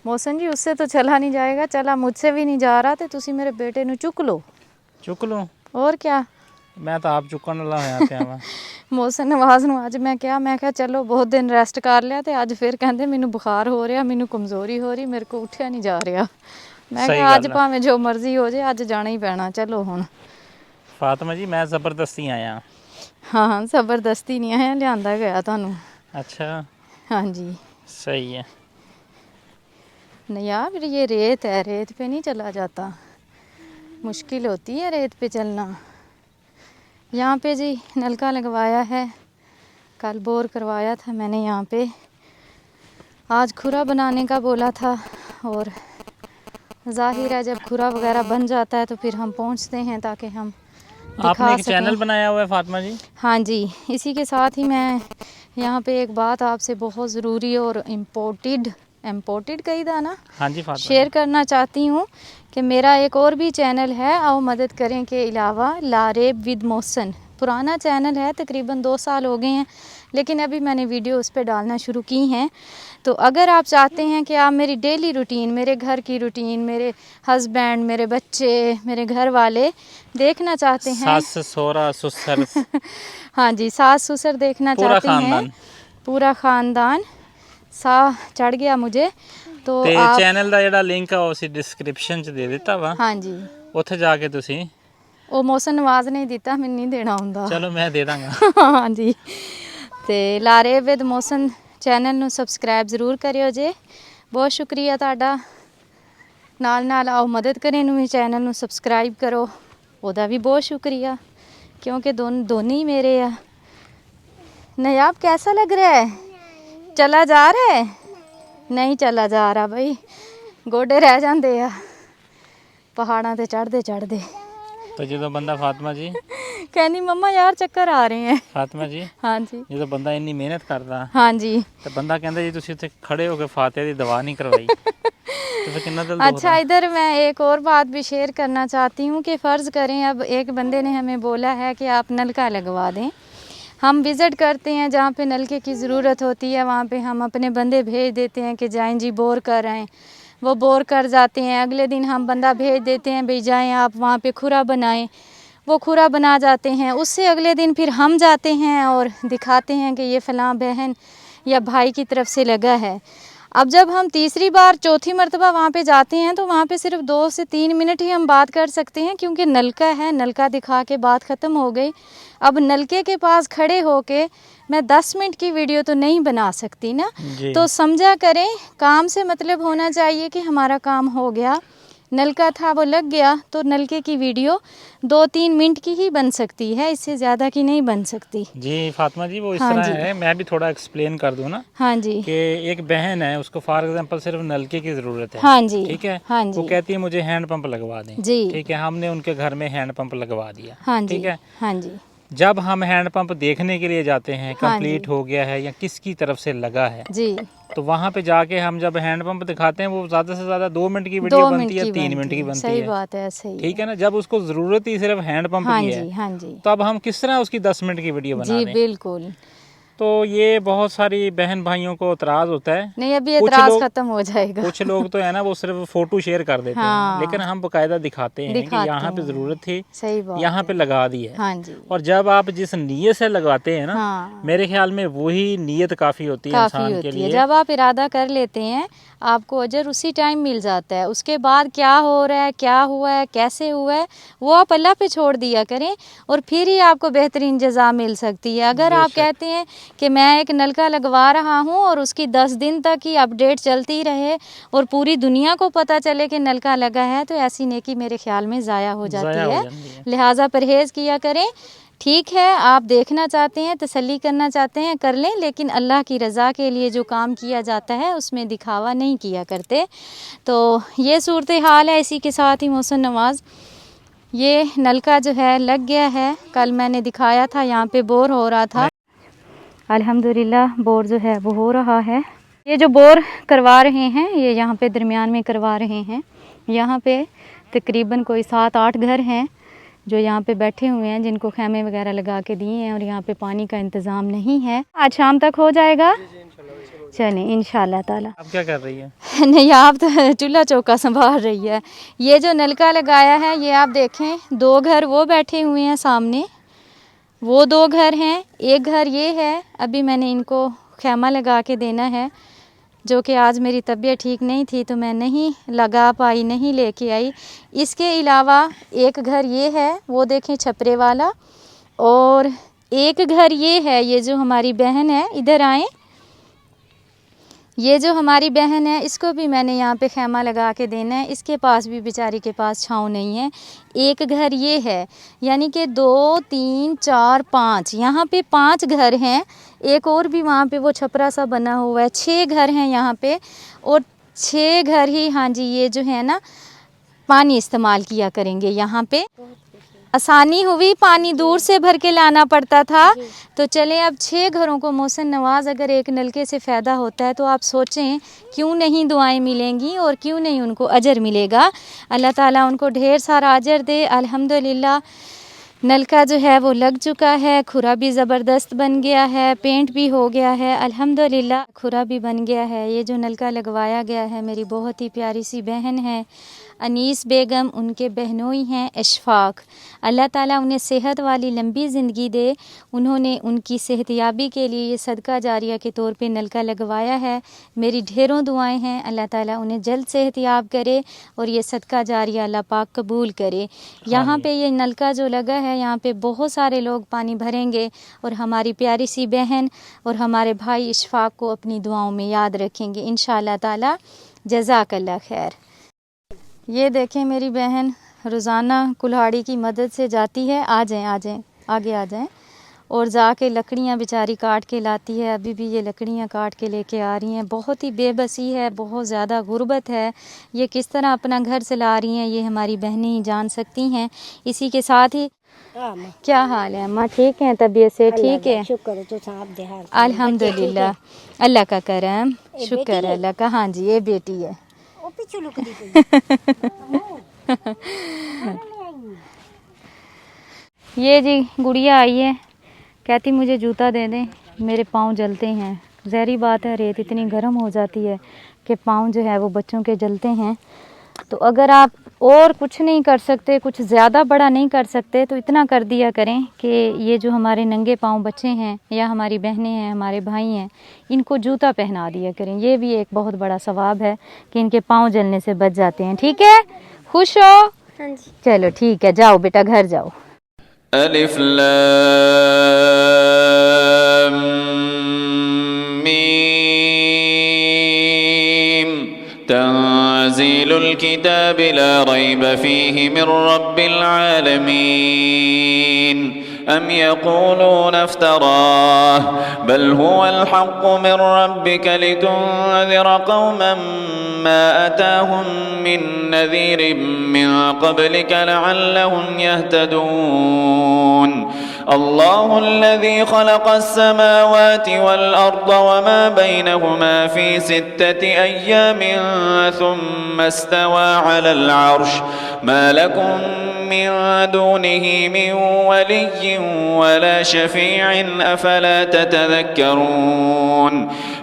मौसन जी उससे तो चला नहीं जाएगा, चला मुझसे भी नहीं जा रहा, तो तुसी मेरे बेटे ਨੂੰ चुक लो। चुक लो और क्या। मैं तो आप चुकन वाला होया पिया वा। ਮੌਸਮ ਨਵਾਜ਼ ਨੂੰ ਅੱਜ ਮੈਂ ਕਿਹਾ ਚਲੋ ਬਹੁਤ ਦਿਨ ਰੈਸਟ ਕਰ ਲਿਆ, ਤੇ ਅੱਜ ਫਿਰ ਕਹਿੰਦੇ ਮੈਨੂੰ ਬੁਖਾਰ ਹੋ ਰਿਹਾ, ਮੈਨੂੰ ਕਮਜ਼ੋਰੀ ਹੋ ਰਹੀ, ਮੇਰੇ ਕੋ ਉੱਠਿਆ ਨਹੀਂ ਜਾ ਰਿਹਾ। ਮੈਂ ਸਹੀ ਕਿਹਾ ਅੱਜ ਗੱਲ ਆ। ਭਾਵੇਂ ਜੋ ਮਰਜ਼ੀ ਹੋ ਜਾਏ, ਅੱਜ ਜਾਣਾ ਹੀ ਪੈਣਾ, ਚਲੋ ਹੁਣ। फातिमा जी मैं ज़बरदस्ती आया। ਹਾਂ ਜ਼ਬਰਦਸਤੀ ਨਹੀਂ ਆਇਆ, ਲਿਆਂਦਾ ਗਿਆ ਤੁਹਾਨੂੰ। अच्छा ਹਾਂਜੀ। सही है। नहीं यार ये रेत है, रेत पे नहीं चला जाता, मुश्किल होती है रेत पे चलना। यहाँ पे जी नलका लगवाया है, कल बोर करवाया था मैंने यहाँ पे। आज खुरा बनाने का बोला था, और जाहिर है जब खुरा वगैरह बन जाता है तो फिर हम पहुँचते हैं ताकि हम आपने एक दिखा चैनल सकें। बनाया हुआ है फातिमा जी? हाँ जी, इसी के साथ ही मैं यहाँ पे एक बात आपसे बहुत ज़रूरी और इम्पोर्टेड कही था ना, हाँ जी फातिमा शेयर जी। करना चाहती हूँ कि मेरा एक और भी चैनल है आओ मदद करें के अलावा, लारेब विद मोहसन। पुराना चैनल है, तकरीबन 2 साल हो गए हैं, लेकिन अभी मैंने वीडियो उस पर डालना शुरू की हैं। तो अगर आप चाहते हैं कि आप मेरी डेली रूटीन, मेरे घर की रूटीन, मेरे हस्बैंड, मेरे बच्चे, मेरे घर वाले देखना चाहते हैं, सास सहुरा ससुर हाँ जी सास ससुर देखना पूरा चाहते हैं, खानदान। पूरा ख़ानदान, सा चढ़ गया मुझे तो ਤੇ आप। ਚੈਨਲ ਦਾ ਜਿਹੜਾ ਲਿੰਕ ਆ ਉਹ ਅਸੀਂ ਡਿਸਕ੍ਰਿਪਸ਼ਨ 'ਚ ਦੇ ਦਿੱਤਾ ਵਾ, हाँ जी, ਉੱਥੇ ਜਾ ਕੇ ਤੁਸੀਂ। ਉਹ ਮੌਸਮ ਨਵਾਜ਼ ਨਹੀਂ ਦਿੱਤਾ, ਮੈਨੂੰ ਨਹੀਂ ਦੇਣਾ ਹੁੰਦਾ। ਚਲੋ ਮੈਂ ਦੇ ਦਾਂਗਾ। हाँ जी, ਤੇ ਲਾਰੇ ਵਿਦ ਮੌਸਮ ਚੈਨਲ ਨੂੰ ਸਬਸਕ੍ਰਾਈਬ ਜ਼ਰੂਰ ਕਰਿਓ ਜੇ। ਬਹੁਤ ਸ਼ੁਕਰੀਆ ਤੁਹਾਡਾ। ਨਾਲ आओ मदद करें ਨੂੰ ਵੀ चैनल ਨੂੰ सब्सक्राइब करो, ਉਹਦਾ भी बहुत शुक्रिया, क्योंकि दोनों ही मेरे आ। नयाब कैसा लग रहा है? चला जा रहा है? नहीं चला जा रहा भाई, गोडे रह जाते आ पहाड़ों ते चढ़ते। तो ਜਦੋਂ ਬੰਦਾ फातिमा जी कहनी मम्मा यार चक्कर आ रहे हैं। फातिमा जी हाँ जी, ਜਦੋਂ ਬੰਦਾ ਇੰਨੀ ਮਿਹਨਤ ਕਰਦਾ हाँ जी। ਤੇ ਬੰਦਾ ਕਹਿੰਦਾ ਜੀ ਤੁਸੀਂ ਉੱਥੇ ਖੜੇ ਹੋ ਕੇ ਫਾਤਿਹਾ ਦੀ ਦਵਾ ਨਹੀਂ करवाई तो फिर कितना दिल अच्छा, इधर मैं एक और बात भी शेयर करना चाहती हूँ कि फ़र्ज़ करें अब एक बंदे ने हमें बोला है कि आप नलका लगवा दें। हम विज़िट करते हैं जहाँ पे नलके की ज़रूरत होती है, वहाँ पे हम अपने बंदे भेज देते हैं कि जाएं जी बोर कर आएँ। वो बोर कर जाते हैं, अगले दिन हम बंदा भेज देते हैं भाई जाएं आप वहाँ पे खुरा बनाएं। वो खुरा बना जाते हैं, उससे अगले दिन फिर हम जाते हैं और दिखाते हैं कि ये फ़लाँ बहन या भाई की तरफ से लगा है। अब जब हम तीसरी बार चौथी मरतबा वहाँ पे जाते हैं तो वहाँ पे सिर्फ 2 से 3 मिनट ही हम बात कर सकते हैं, क्योंकि नलका है, नलका दिखा के बात ख़त्म हो गई। अब नलके के पास खड़े होके मैं 10 मिनट की वीडियो तो नहीं बना सकती ना, तो समझा करें काम से मतलब होना चाहिए कि हमारा काम हो गया, नलका था वो लग गया, तो नलके की वीडियो 2-3 मिनट की ही बन सकती है, इससे ज़्यादा की नहीं बन सकती। जी फातिमा जी वो इस हाँ तरह जी, है, मैं भी थोड़ा एक्सप्लेन कर दूँ ना हाँ जी, कि एक बहन है उसको फॉर एग्जांपल सिर्फ नलके की ज़रूरत है। हाँ जी, ठीक है, हाँ वो जी, कहती है मुझे हैंड पंप लगवा दें। जी, ठीक है, हमने उनके घर में हैंड पंप लगवा दिया। हाँ ठीक जी, है, हाँ जी, जब हम हैंड पंप देखने के लिए जाते हैं हाँ कंप्लीट जी, हो गया है या किसकी तरफ से लगा है, जी, तो वहाँ पे जाके हम जब हैंड पंप दिखाते हैं वो ज़्यादा से ज़्यादा 2 मिनट की 2 वीडियो मिनट बनती है, की 3 मिनट बनती की है, बनती सही है। बात है, सही ठीक है ना, जब उसको ज़रूरत ही सिर्फ हैंड पंप हाँ की जी, है, हाँ जी, तो अब हम किस तरह उसकी 10 मिनट की वीडियो बना जी दें। बिल्कुल। तो ये बहुत सारी बहन भाइयों को एतराज़ होता है। नहीं अभी कुछ एतराज़ लोग ख़त्म हो जाएगा। कुछ लोग तो है ना वो सिर्फ फ़ोटो शेयर कर देते हैं, लेकिन हाँ, हम बाकायदा दिखाते हैं कि दिखाते यहाँ पे हैं, ज़रूरत थी, सही बात यहाँ पे है, लगा दी है। हाँ जी, और जब आप जिस नीयत से लगाते हैं ना, हाँ, मेरे ख्याल में वही नीयत काफ़ी होती है काफ़ी इंसान के होती है। लिए। जब आप इरादा कर लेते हैं आपको अजर उसी टाइम मिल जाता है, उसके बाद क्या हो रहा है, क्या हुआ है, कैसे हुआ है, वो आप अल्लाह पे छोड़ दिया करें और फिर ही आपको बेहतरीन जज़ा मिल सकती है। अगर आप कहते हैं कि मैं एक नलका लगवा रहा हूँ और उसकी 10 दिन तक ही अपडेट चलती रहे और पूरी दुनिया को पता चले कि नलका लगा है, तो ऐसी नेकी मेरे ख्याल में ज़ाया हो जाती है। लिहाजा परहेज़ किया करें। ठीक है, आप देखना चाहते हैं, तसल्ली करना चाहते हैं, कर लें, लेकिन अल्लाह की रज़ा के लिए जो काम किया जाता है उसमें दिखावा नहीं किया करते। तो ये सूरत हाल है। इसी के साथ ही मोहसन नवाज़ ये नलका जो है लग गया है, कल मैंने दिखाया था, यहाँ पे बोर हो रहा था, अल्हम्दुलिल्लाह बोर जो है वो हो रहा है। ये जो बोर करवा रहे हैं ये यहाँ पे दरमियान में करवा रहे हैं, यहाँ पे तकरीबन कोई 7-8 घर हैं जो यहाँ पे बैठे हुए हैं, जिनको खैमे वगैरह लगा के दिए हैं और यहाँ पे पानी का इंतज़ाम नहीं है। आज शाम तक हो जाएगा, चलिए इंशाल्लाह ताला। आप क्या कर रही है? नहीं, आप तो चूल्हा चौका संभाल रही है। ये जो नलका लगाया है, ये आप देखें, 2 घर वो बैठे हुए हैं सामने, वो 2 घर हैं, एक घर ये है। अभी मैंने इनको खैमा लगा के देना है, जो कि आज मेरी तबीयत ठीक नहीं थी तो मैं नहीं लगा पाई, नहीं लेके आई। इसके अलावा एक घर ये है, वो देखें छपरे वाला, और एक घर ये है। ये जो हमारी बहन है, इधर आएँ, ये जो हमारी बहन है, इसको भी मैंने यहाँ पे खैमा लगा के देना है। इसके पास भी बेचारी के पास छाँव नहीं है। एक घर ये है, यानी कि 2 3 4 5, यहाँ पे 5 घर हैं। एक और भी वहाँ पे वो छपरा सा बना हुआ है। 6 घर हैं यहाँ पे, और 6 घर ही, हाँ जी, ये जो है ना, पानी इस्तेमाल किया करेंगे यहाँ पे। आसानी हुई, पानी दूर से भर के लाना पड़ता था। तो चलें, अब 6 घरों को मोहसिन नवाज़ अगर एक नलके से फ़ायदा होता है तो आप सोचें क्यों नहीं दुआएं मिलेंगी और क्यों नहीं उनको अजर मिलेगा। अल्लाह ताला उनको ढेर सारा अजर दे। अल्हम्दुलिल्लाह नलका जो है वो लग चुका है, खुरा भी ज़बरदस्त बन गया है, पेंट भी हो गया है, अल्हम्दुलिल्लाह खुरा भी बन गया है। ये जो नलका लगवाया गया है, मेरी बहुत ही प्यारी सी बहन है अनीस बेगम, उनके बहनोई हैं इशफाक। अल्लाह ताला उन्हें सेहत वाली लंबी ज़िंदगी दे। उन्होंने उनकी सेहतयाबी के लिए ये सदका जारिया के तौर पे नलका लगवाया है। मेरी ढेरों दुआएं हैं, अल्लाह ताला उन्हें जल्द सेहतयाब करे और ये सदका जारिया अल्लाह पाक कबूल करे। यहाँ पे ये नलका जो लगा है, यहाँ पे बहुत सारे लोग पानी भरेंगे और हमारी प्यारी सी बहन और हमारे भाई इशफाक को अपनी दुआओं में याद रखेंगे इंशाअल्लाह ताला। जज़ाकल्लाह खैर। ये देखें, मेरी बहन रोज़ाना कुल्हाड़ी की मदद से जाती है, आ जाएं आगे आ जाएं, और जाके लकड़ियाँ बेचारी काट के लाती है। अभी भी ये लकड़ियाँ काट के लेके आ रही हैं। बहुत ही बेबसी है, बहुत ज़्यादा गुर्बत है। ये किस तरह अपना घर चला रही हैं, ये हमारी बहनें ही जान सकती हैं। इसी के साथ ही क्या हाल है अम्मा? ठीक है, तबीयत से ठीक है? अल्हम्दुलिल्लाह, अल्लाह का करम, शुक्र है अल्लाह का। हाँ जी, ये बेटी है। ये जी गुड़िया आई है, कहती मुझे जूता दे दें, मेरे पाँव जलते हैं। ज़हरी बात है, रेत इतनी गर्म हो जाती है कि पाँव जो है वो बच्चों के जलते हैं। तो अगर आप और कुछ नहीं कर सकते, कुछ ज़्यादा बड़ा नहीं कर सकते, तो इतना कर दिया करें कि ये जो हमारे नंगे पाँव बच्चे हैं या हमारी बहनें हैं, हमारे भाई हैं, इनको जूता पहना दिया करें। ये भी एक बहुत बड़ा सवाब है कि इनके पाँव जलने से बच जाते हैं। ठीक है, खुश हो? हाँ जी। चलो ठीक है, जाओ बेटा, घर जाओ। अलिफ लाम मीम तंज़ीलुल किताबि ला रैब फ़ीहि मिर रब्बिल आलमीन अम यक़ूलून इफ्तराह बल हुवल हक़्क़ु मिर रब्बिक लितुन्ज़िर क़ौमन मा अताहुम मिन नज़ीरिन मिन क़ब्लिक लअल्लहुम यहतदून। अल्लाहु अल्लज़ी ख़लक़स समावाति वल अर्द वमा बैनहुमा फ़ी 6 अय्यामिन थुम्मा इस्तवा अलल अर्श मा लकुम मिन दूनिही मिन वलिय्यिन वला शफ़ी'इन अफ़ला ततज़क्करून।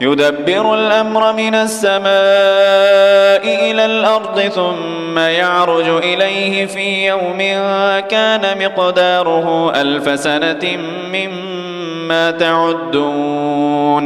युदब्बिरुल अम्र मिनस समा'i इलल अर्दि थुम्मा यअरुजु इलैहि फ़ी यौमिन कान मिक़दारुहु अल्फ़ सनतिन मिम्मा तउद्दून।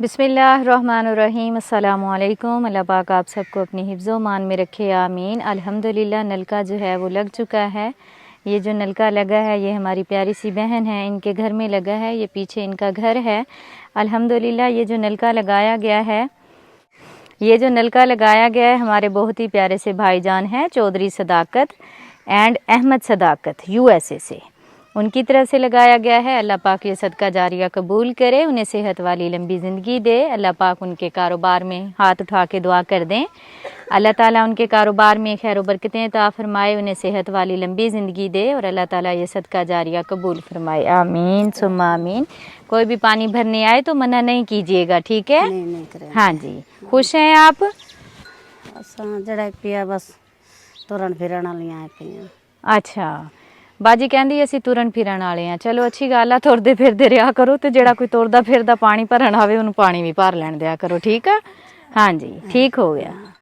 बिस्मिल्लाहिर्रहमानिर्रहीम। अस्सलामु अलैकुम। अल्लाह पाक आप सबको अपनी हिफ्ज़ो मान में रखे, आमीन। अल्हम्दुलिल्लाह नलका जो है वो लग चुका है। ये जो नलका लगा है ये हमारी प्यारी सी बहन है, इनके घर में लगा है, ये पीछे इनका घर है। अल्हम्दुलिल्लाह ये जो नलका लगाया गया है, ये जो नलका लगाया गया है हमारे बहुत ही प्यारे से भाईजान हैं चौधरी सदाकत एंड अहमद सदाकत USA से, उनकी तरफ से लगाया गया है। अल्लाह पाक ये सदका जारिया कबूल करे, उन्हें सेहत वाली लंबी ज़िंदगी दे। अल्लाह पाक उनके कारोबार में हाथ उठा के दुआ कर दें, अल्लाह ताला उनके कारोबार में खैर व बरकतें अता फरमाए, उन्हें सेहत वाली लंबी ज़िंदगी दे और अल्लाह ताला ये सदका जारिया कबूल फरमाए। आमीन सुम्मा आमीन। कोई भी पानी भरने आए तो मना नहीं कीजिएगा, ठीक है? नहीं करें। हाँ जी। खुश हैं आप? असां जड़ा पिया बस तुरन फिरन वालियां पिया। अच्छा, बाजी कहंदी ਅਸੀਂ ਤੁਰਨ ਫਿਰਨ ਵਾਲੇ ਆ। ਚਲੋ ਅੱਛੀ ਗੱਲ ਆ, ਤੁਰਦੇ ਫਿਰਦੇ ਰਿਹਾ ਕਰੋ ਤੇ ਜਿਹੜਾ ਕੋਈ ਤੁਰਦਾ ਫਿਰਦਾ ਪਾਣੀ ਭਰਨ ਆਵੇ ਉਹਨੂੰ ਪਾਣੀ ਵੀ ਭਰ ਲੈਣ ਦਿਆ ਕਰੋ, ਠੀਕ ਆ? ਹਾਂਜੀ, ਠੀਕ ਹੋ ਗਿਆ।